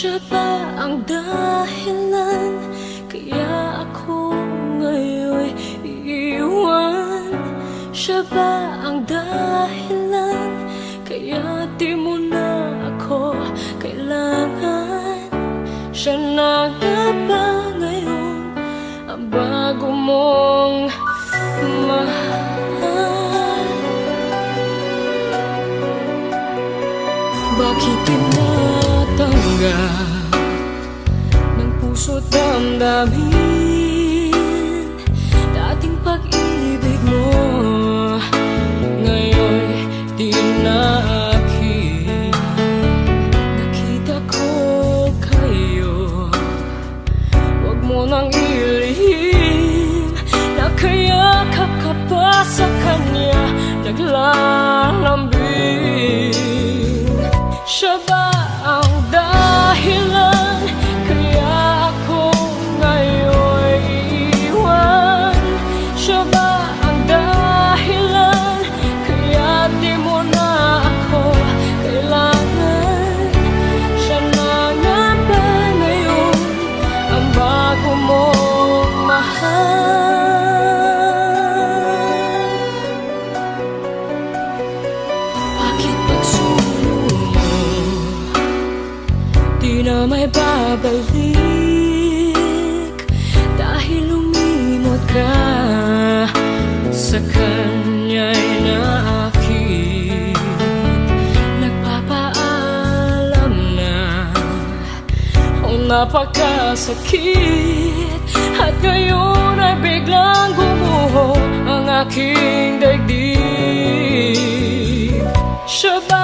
Siya ba ang dahilan kaya ako ngayon iiwan? Siya ba ang dahilan kaya di mo na ako kailangan? Siya na nga ba ngayon ang bago mong mahal? Bakit tinatanggal ng puso't damdamin dating pag-ibig mo? Ngayon di na akin. Nakita ko kayo, wag mo nang ilihim. Nakayakap ka pa sa kanya, naglalambing. Siya ba ang dahilan kaya ako ngayon iiwan? Siya ba ang dahilan kaya di mo na ako kailangan? Siya na nga ba ngayon ang bago mong mahal? Bakit pagsulo di na may babalik dahil lumimot ka sa kanya'y naakit? Nagpapaalam na ang napakasakit at ngayon ay biglang gumuho ang aking daigdig. Siya ba